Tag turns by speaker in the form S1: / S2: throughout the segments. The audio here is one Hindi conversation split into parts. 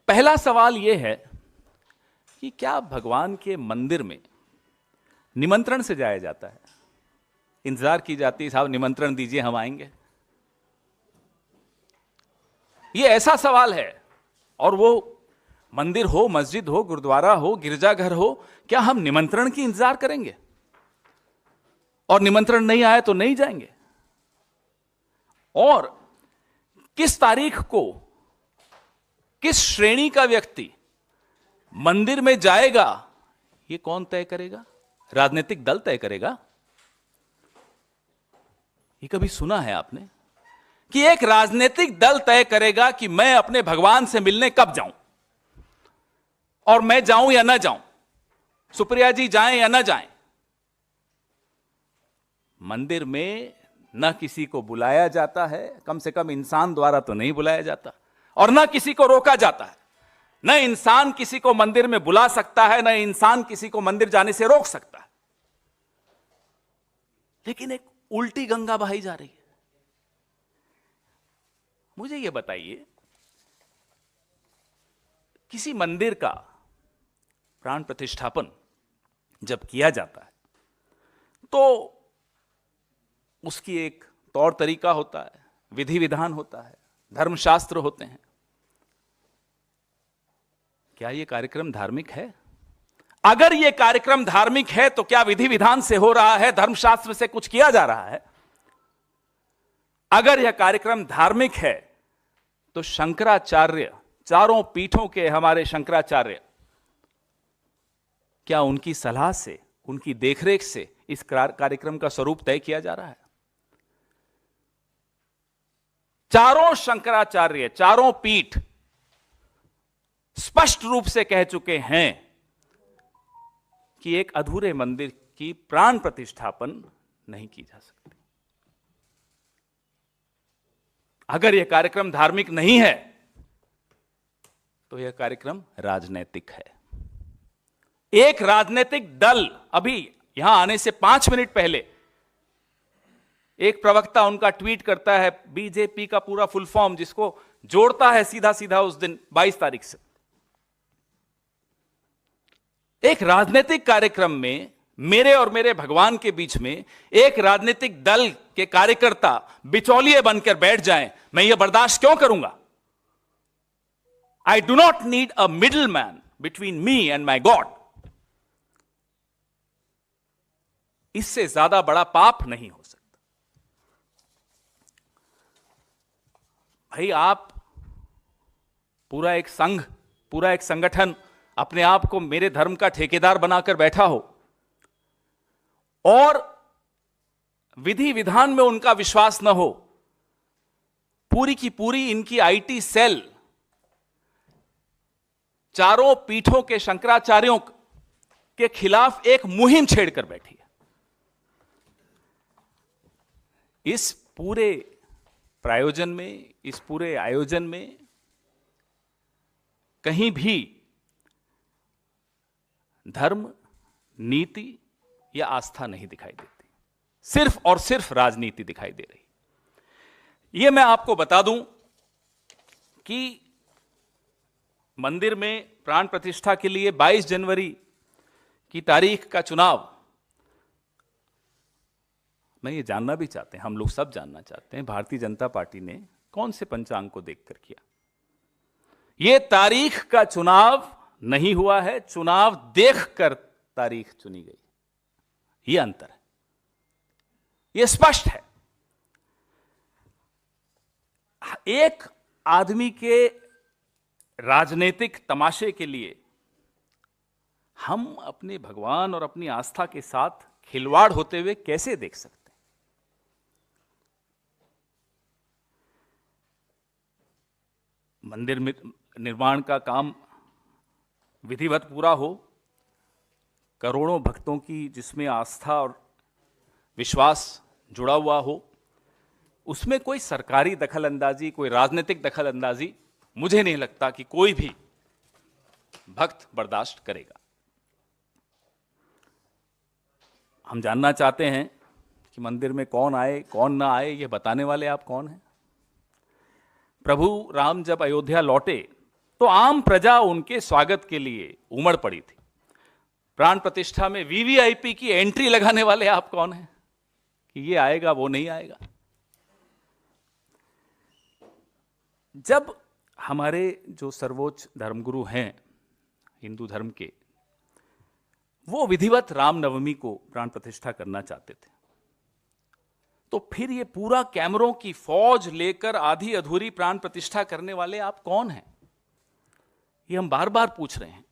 S1: पहला सवाल यह है कि क्या भगवान के मंदिर में निमंत्रण से जाया जाता है? इंतजार की जाती है, साहब निमंत्रण दीजिए हम आएंगे। यह ऐसा सवाल है, और वो मंदिर हो, मस्जिद हो, गुरुद्वारा हो, गिरजाघर हो, क्या हम निमंत्रण की इंतजार करेंगे और निमंत्रण नहीं आए तो नहीं जाएंगे? और किस तारीख को किस श्रेणी का व्यक्ति मंदिर में जाएगा, यह कौन तय करेगा? राजनीतिक दल तय करेगा। ये कभी सुना है आपने कि एक राजनीतिक दल तय करेगा कि मैं अपने भगवान से मिलने कब जाऊं, और मैं जाऊं या ना जाऊं, सुप्रिया जी जाएं या ना जाएं? मंदिर में न किसी को बुलाया जाता है, कम से कम इंसान द्वारा तो नहीं बुलाया जाता, और न किसी को रोका जाता है। न इंसान किसी को मंदिर में बुला सकता है, न इंसान किसी को मंदिर जाने से रोक सकता है। लेकिन एक उल्टी गंगा बहाई जा रही है। मुझे यह बताइए, किसी मंदिर का प्राण प्रतिष्ठापन जब किया जाता है तो उसकी एक तौर तरीका होता है, विधि विधान होता है, धर्मशास्त्र होते हैं। क्या यह कार्यक्रम धार्मिक है? अगर यह कार्यक्रम धार्मिक है तो क्या विधि विधान से हो रहा है, धर्मशास्त्र से कुछ किया जा रहा है? अगर यह कार्यक्रम धार्मिक है तो शंकराचार्य, चारों पीठों के हमारे शंकराचार्य, क्या उनकी सलाह से, उनकी देखरेख से इस कार्यक्रम का स्वरूप तय किया जा रहा है? चारों शंकराचार्य, चारों पीठ स्पष्ट रूप से कह चुके हैं कि एक अधूरे मंदिर की प्राण प्रतिष्ठापन नहीं की जा सकती। अगर यह कार्यक्रम धार्मिक नहीं है तो यह कार्यक्रम राजनैतिक है। एक राजनीतिक दल, अभी यहां आने से 5 मिनट पहले एक प्रवक्ता उनका ट्वीट करता है, बीजेपी का पूरा फुल फॉर्म, जिसको जोड़ता है सीधा सीधा उस दिन 22 तारीख से। एक राजनीतिक कार्यक्रम में मेरे और मेरे भगवान के बीच में एक राजनीतिक दल के कार्यकर्ता बिचौलिए बनकर बैठ जाएं, मैं यह बर्दाश्त क्यों करूंगा? I do not need a middle man between me and my God. इससे ज्यादा बड़ा पाप नहीं हो सकता। भाई, आप पूरा एक संघ, पूरा एक संगठन अपने आप को मेरे धर्म का ठेकेदार बनाकर बैठा हो, और विधि विधान में उनका विश्वास न हो, पूरी की पूरी इनकी आईटी सेल चारों पीठों के शंकराचार्यों के खिलाफ एक मुहिम छेड़कर बैठी है। इस पूरे प्रायोजन में, इस पूरे आयोजन में कहीं भी धर्म, नीति या आस्था नहीं दिखाई देती, सिर्फ और सिर्फ राजनीति दिखाई दे रही। यह मैं आपको बता दूं कि मंदिर में प्राण प्रतिष्ठा के लिए 22 जनवरी की तारीख का चुनाव, मैं ये जानना भी चाहते हैं, हम लोग सब जानना चाहते हैं, भारतीय जनता पार्टी ने कौन से पंचांग को देखकर किया? यह तारीख का चुनाव नहीं हुआ है, चुनाव देखकर तारीख चुनी गई। यह अंतर है, यह स्पष्ट है। एक आदमी के राजनीतिक तमाशे के लिए हम अपने भगवान और अपनी आस्था के साथ खिलवाड़ होते हुए कैसे देख सकते हैं? मंदिर में निर्माण का काम विधिवत पूरा हो, करोड़ों भक्तों की जिसमें आस्था और विश्वास जुड़ा हुआ हो, उसमें कोई सरकारी दखलंदाजी, कोई राजनीतिक दखलंदाजी मुझे नहीं लगता कि कोई भी भक्त बर्दाश्त करेगा। हम जानना चाहते हैं कि मंदिर में कौन आए, कौन ना आए, ये बताने वाले आप कौन हैं? प्रभु राम जब अयोध्या लौटे तो आम प्रजा उनके स्वागत के लिए उमड़ पड़ी थी। प्राण प्रतिष्ठा में वीवीआईपी की एंट्री लगाने वाले आप कौन हैं कि ये आएगा वो नहीं आएगा? जब हमारे जो सर्वोच्च धर्मगुरु हैं हिंदू धर्म के, वो विधिवत रामनवमी को प्राण प्रतिष्ठा करना चाहते थे, तो फिर ये पूरा कैमरों की फौज लेकर आधी अधूरी प्राण प्रतिष्ठा करने वाले आप कौन हैं? ये हम बार बार पूछ रहे हैं।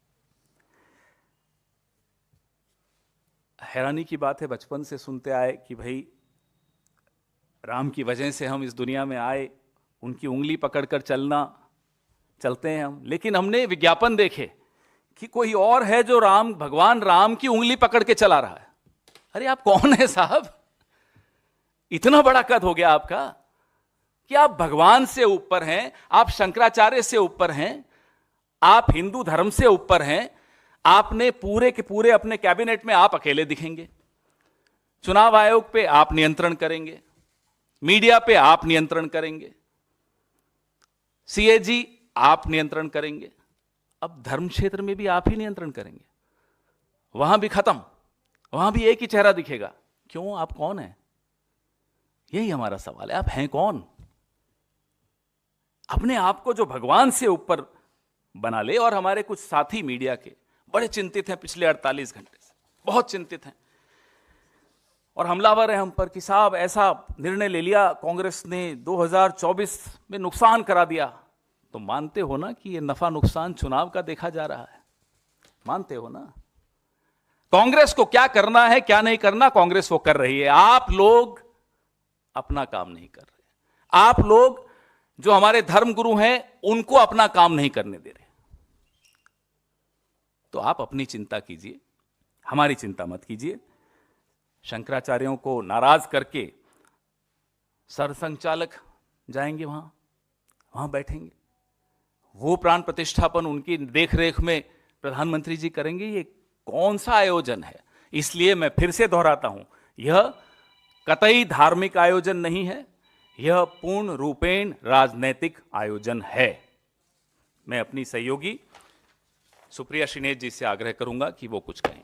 S1: हैरानी की बात है, बचपन से सुनते आए कि भाई राम की वजह से हम इस दुनिया में आए, उनकी उंगली पकड़कर चलते हैं हम, लेकिन हमने विज्ञापन देखे कि कोई और है जो भगवान राम की उंगली पकड़ के चला रहा है। अरे आप कौन है साहब? इतना बड़ा कद हो गया आपका कि आप भगवान से ऊपर हैं, आप शंकराचार्य से ऊपर हैं, आप हिंदू धर्म से ऊपर हैं। आपने पूरे के पूरे अपने कैबिनेट में आप अकेले दिखेंगे, चुनाव आयोग पे आप नियंत्रण करेंगे, मीडिया पे आप नियंत्रण करेंगे, सीएजी आप नियंत्रण करेंगे, अब धर्म क्षेत्र में भी आप ही नियंत्रण करेंगे। वहां भी खत्म, वहां भी एक ही चेहरा दिखेगा। क्यों? आप कौन हैं? यही हमारा सवाल है, आप हैं कौन? अपने आप को जो भगवान से ऊपर बना ले। और हमारे कुछ साथी मीडिया के बड़े चिंतित हैं, पिछले 48 घंटे से बहुत चिंतित हैं और हमलावर हैं हम पर कि साहब ऐसा निर्णय ले लिया कांग्रेस ने, 2024 में नुकसान करा दिया। तो मानते हो ना कि ये नफा नुकसान चुनाव का देखा जा रहा है? मानते हो ना? कांग्रेस को क्या करना है क्या नहीं करना, कांग्रेस वो कर रही है। आप लोग अपना काम नहीं कर रहे। आप लोग जो हमारे धर्मगुरु हैं उनको अपना काम नहीं करने दे रहे। तो आप अपनी चिंता कीजिए, हमारी चिंता मत कीजिए। शंकराचार्यों को नाराज करके सरसंघचालक जाएंगे, वहां बैठेंगे, वो प्राण प्रतिष्ठापन उनकी देखरेख में प्रधानमंत्री जी करेंगे। ये कौन सा आयोजन है? इसलिए मैं फिर से दोहराता हूं, यह कतई धार्मिक आयोजन नहीं है, यह पूर्ण रूपेण राजनैतिक आयोजन है। मैं अपनी सहयोगी सुप्रिया श्रीनेश जी से आग्रह करूंगा कि वो कुछ कहें।